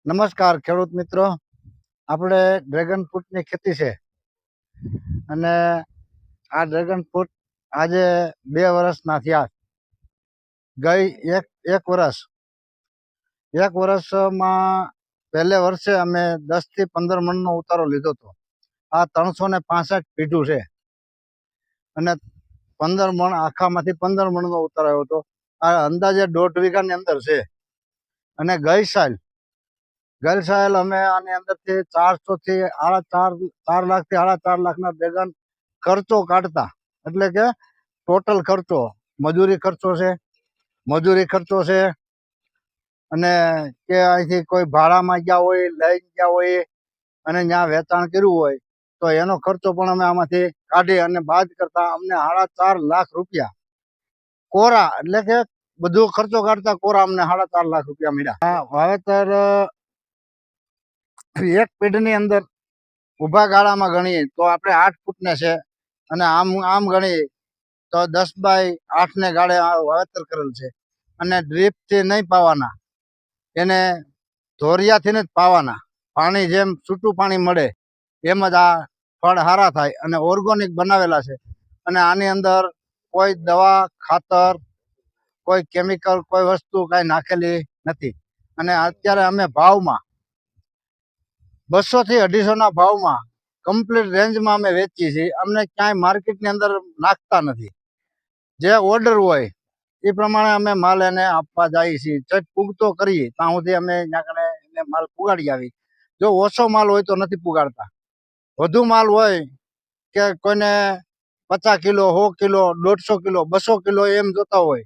નમસ્કાર ખેડૂત મિત્રો, આપણે ડ્રેગન ફ્રૂટની ખેતી છે અને આ ડ્રેગન ફ્રૂટ આજે 2 વર્ષના થયા. ગઈ એક વર્ષમાં પહેલે વર્ષે અમે 10 થી 15 મણનો ઉતારો લીધો હતો. આ 365 પીઢું છે અને 15 મણ આખામાંથી 15 મણનો ઉતારો આવ્યો હતો. આ અંદાજે 1.5 વીઘાની અંદર છે. અને ગઈ સાલ અમે આની અંદરથી 400 થી 4 લાખથી 4.5 લાખના ડ્રેગન ખર્ચો કાઢતા. એટલે કે ટોટલ ખર્ચો મજૂરી ખર્ચો છે અને કે અહીંથી કોઈ ભાડામાં ગયા હોય, લઈ ગયા હોય અને ત્યાં વેચાણ કર્યું હોય તો એનો ખર્ચો પણ અમે આમાંથી કાઢી અને બાદ કરતા અમને 4.5 લાખ રૂપિયા કોરા, એટલે કે બધું ખર્ચો કાઢતા કોરા અમને 4.5 લાખ રૂપિયા મળ્યા. વાવેતર એક પેઢની અંદર ઊભા ગાળામાં ગણીએ તો આપણે 8 ફૂટને છે અને આમ ગણીએ તો 10 બાય 8 ને ગાળે વાવેતર કરેલ છે. અને ડ્રીપથી નહીં પાવાના, એને ધોરિયાથી જ પાવાના. પાણી જેમ છૂટું પાણી મળે એમ જ આ ફળ સારા થાય અને ઓર્ગોનિક બનાવેલા છે. અને આની અંદર કોઈ દવા, ખાતર, કોઈ કેમિકલ, કોઈ વસ્તુ કાંઈ નાખેલી નથી. અને અત્યારે અમે ભાવમાં 200 થી 250 ભાવમાં કમ્પ્લીટ રેન્જમાં અમે વેચીએ છીએ. અમને ક્યાંય માર્કેટની અંદર નાખતા નથી. જે ઓર્ડર હોય એ પ્રમાણે અમે માલ એને આપવા જઈએ છીએ. ચટ પૂગતો કરીએ ત્યાં સુધી અમે એને માલ પુગાડી આવી. જો ઓછો માલ હોય તો નથી પુગાડતા. વધુ માલ હોય કે કોઈને 50 કિલો, 100 કિલો, 150 કિલો, 200 કિલો એમ જોતા હોય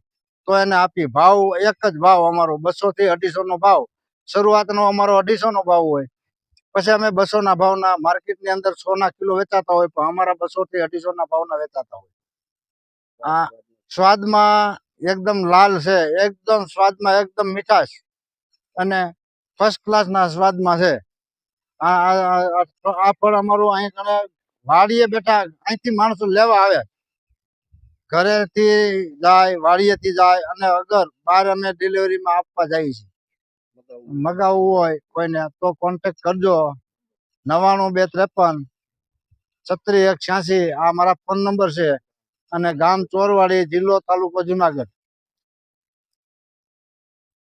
તો એને આપી. ભાવ એક જ ભાવ અમારો 200 થી 250નો ભાવ. શરૂઆતનો અમારો 250નો ભાવ હોય. પછી અમે 200ના ભાવના માર્કેટની અંદર 100ના કિલો વેચાતા હોય, પણ અમારા 200 થી 250ના ભાવના વેચાતા હોય. આ સ્વાદમાં એકદમ લાલ છે, એકદમ સ્વાદમાં એકદમ મીઠાશ અને ફર્સ્ટ ક્લાસના સ્વાદમાં છે. આ ફળ અમારું અહીં કણે વાડીએ બેઠા અહીંથી માણસો લેવા આવે, ઘરેથી જાય, વાડીએથી જાય અને અગર બહાર અમે ડિલિવરીમાં આપવા જઈએ છીએ. મગાવવું હોય કોઈને તો કોન્ટેક્ટ કરજો. 99 253 36 186 આ મારા ફોન નંબર છે. અને ગામ ચોરવાડી, જિલ્લો તાલુકો જુનાગઢ.